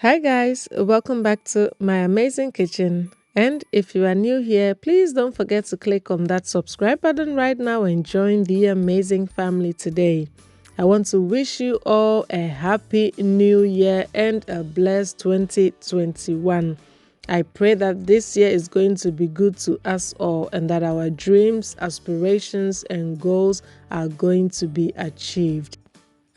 Hi guys, welcome back to my amazing kitchen. And if you are new here, please don't forget to click on that subscribe button right now and join the amazing family today. I want to wish you all a happy new year and a blessed 2021. I pray that this year is going to be good to us all and that our dreams, aspirations, and goals are going to be achieved.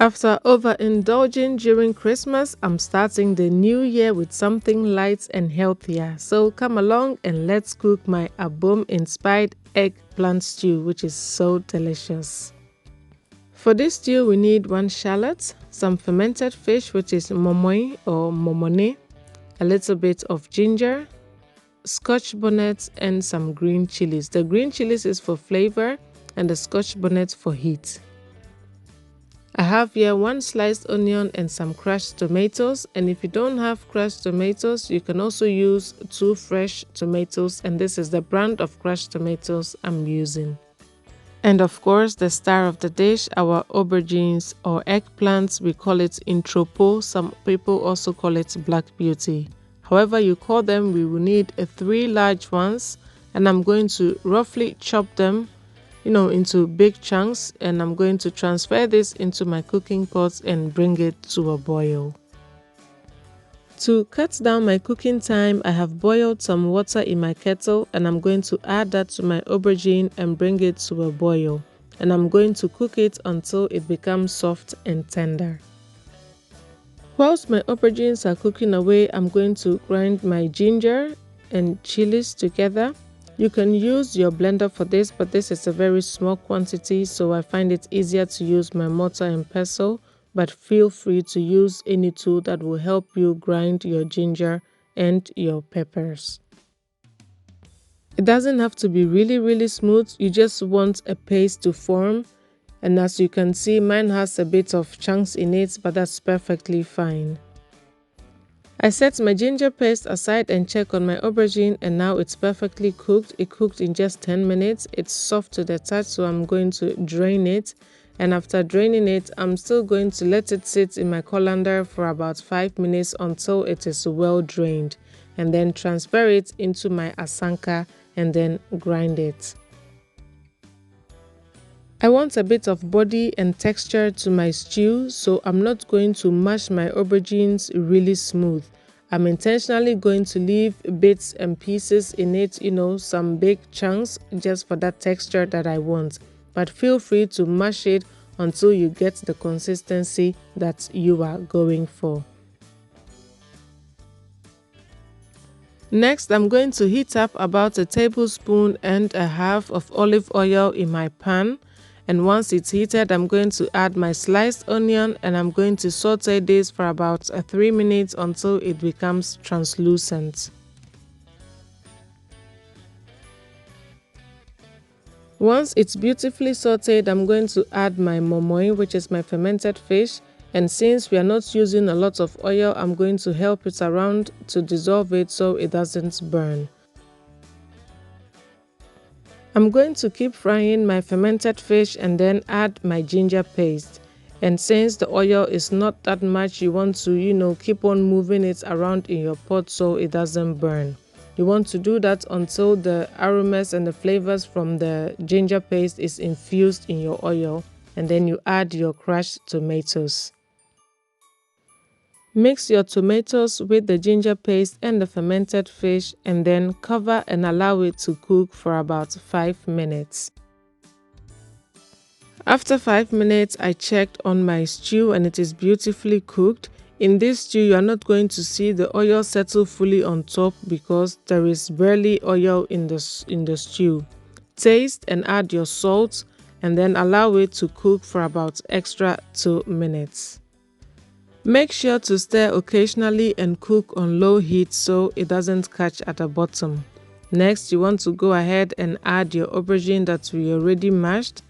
After overindulging during Christmas, I'm starting the new year with something light and healthier. So come along and let's cook my Abom inspired eggplant stew, which is so delicious. For this stew, we need 1 shallot, some fermented fish, which is momoni or momoni, a little bit of ginger, Scotch bonnet, and some green chillies. The green chillies is for flavor and the Scotch bonnet for heat. I have here 1 sliced onion and some crushed tomatoes, and if you don't have crushed tomatoes, you can also use 2 fresh tomatoes, and this is the brand of crushed tomatoes I'm using. And of course, the star of the dish, our aubergines or eggplants. We call it intropo, some people also call it black beauty. However you call them, we will need 3 large ones, and I'm going to roughly chop them into big chunks, and I'm going to transfer this into my cooking pot and bring it to a boil. To cut down my cooking time, I have boiled some water in my kettle, and I'm going to add that to my aubergine and bring it to a boil. And I'm going to cook it until it becomes soft and tender. Whilst my aubergines are cooking away, I'm going to grind my ginger and chilies together. You can use your blender for this, but this is a very small quantity, so I find it easier to use my mortar and pestle, but feel free to use any tool that will help you grind your ginger and your peppers. It doesn't have to be really smooth, you just want a paste to form, and as you can see, mine has a bit of chunks in it, but that's perfectly fine. I set my ginger paste aside and check on my aubergine, and now it's perfectly cooked. It cooked in just 10 minutes. It's soft to the touch, so I'm going to drain it. And after draining it, I'm still going to let it sit in my colander for about 5 minutes until it is well drained, and then transfer it into my asanka and then grind it. I want a bit of body and texture to my stew, so I'm not going to mash my aubergines really smooth. I'm intentionally going to leave bits and pieces in it, some big chunks, just for that texture that I want. But feel free to mash it until you get the consistency that you are going for. Next, I'm going to heat up about 1.5 tablespoons of olive oil in my pan. And once it's heated, I'm going to add my sliced onion, and I'm going to saute this for about 3 minutes until it becomes translucent. Once it's beautifully sauteed, I'm going to add my momoni, which is my fermented fish. And since we are not using a lot of oil, I'm going to help it around to dissolve it so it doesn't burn. I'm going to keep frying my fermented fish and then add my ginger paste. And since the oil is not that much, you want to, keep on moving it around in your pot so it doesn't burn. You want to do that until the aromas and the flavors from the ginger paste is infused in your oil, and then you add your crushed tomatoes. Mix your tomatoes with the ginger paste and the fermented fish, and then cover and allow it to cook for about 5 minutes. After 5 minutes, I checked on my stew and it is beautifully cooked. In this stew, you are not going to see the oil settle fully on top because there is barely oil in the stew. Taste and add your salt, and then allow it to cook for about extra 2 minutes. Make sure to stir occasionally and cook on low heat so it doesn't catch at the bottom. Next, you want to go ahead and add your aubergine that we already mashed.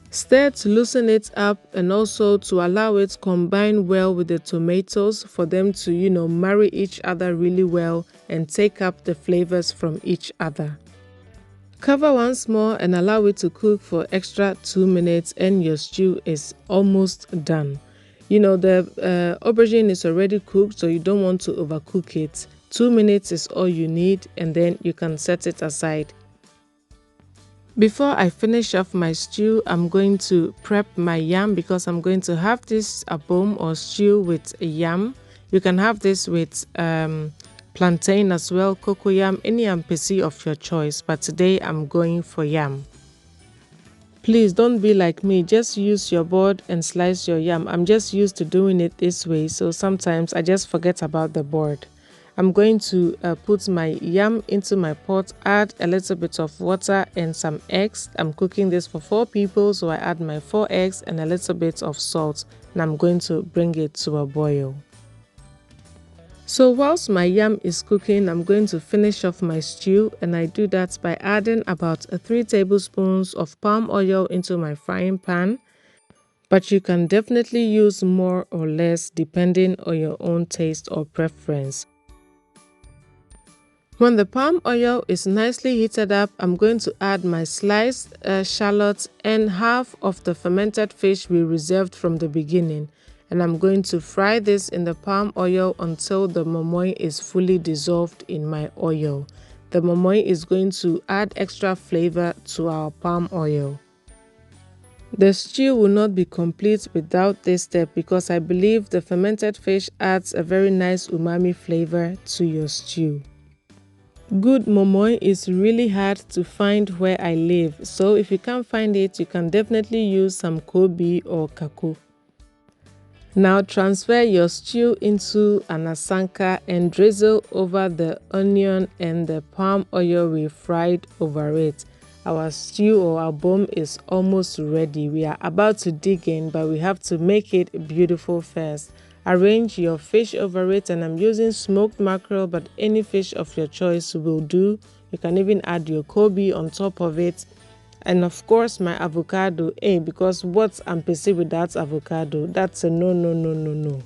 Stir to loosen it up and also to allow it to combine well with the tomatoes for them to, marry each other really well and take up the flavors from each other. Cover once more and allow it to cook for extra 2 minutes, and your stew is almost done. You know, the aubergine is already cooked, so you don't want to overcook it. 2 minutes is all you need, and then you can set it aside. Before I finish off my stew, I'm going to prep my yam because I'm going to have this abom or stew with yam. You can have this with plantain as well, cocoyam, any ampesi of your choice, but today I'm going for yam. Please don't be like me, just use your board and slice your yam. I'm just used to doing it this way, so sometimes I just forget about the board. I'm going to put my yam into my pot, add a little bit of water and some eggs. I'm cooking this for 4 people, so I add my 4 eggs and a little bit of salt, and I'm going to bring it to a boil. So whilst my yam is cooking, I'm going to finish off my stew, and I do that by adding about 3 tablespoons of palm oil into my frying pan. But you can definitely use more or less depending on your own taste or preference. When the palm oil is nicely heated up, I'm going to add my sliced shallots and half of the fermented fish we reserved from the beginning. And I'm going to fry this in the palm oil until the momoni is fully dissolved in my oil. The momoni is going to add extra flavor to our palm oil. The stew will not be complete without this step because I believe the fermented fish adds a very nice umami flavor to your stew. Good momoni is really hard to find where I live, so if you can't find it, you can definitely use some kobe or kako. Now transfer your stew into an asanka and drizzle over the onion and the palm oil we fried over it. Our stew or abom is almost ready. We are about to dig in, but we have to make it beautiful first. Arrange your fish over it, and I'm using smoked mackerel, but any fish of your choice will do. You can even add your kobe on top of it. And of course my avocado, because what's ampesi without avocado? That's a no.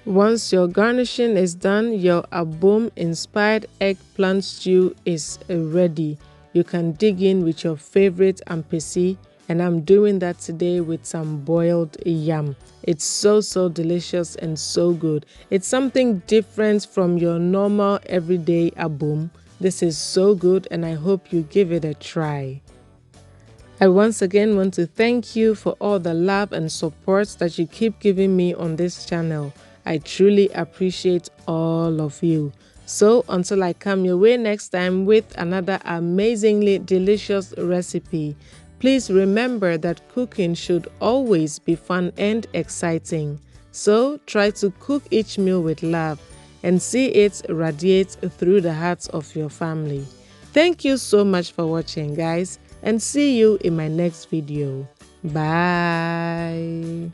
Once your garnishing is done, your abom inspired eggplant stew is ready. You can dig in with your favorite ampesi, and I'm doing that today with some boiled yam. It's so delicious and so good. It's something different from your normal everyday abom. This is so good, and I hope you give it a try. I once again want to thank you for all the love and support that you keep giving me on this channel. I truly appreciate all of you. So until I come your way next time with another amazingly delicious recipe, please remember that cooking should always be fun and exciting. So try to cook each meal with love and see it radiate through the hearts of your family. Thank you so much for watching, guys, and see you in my next video. Bye.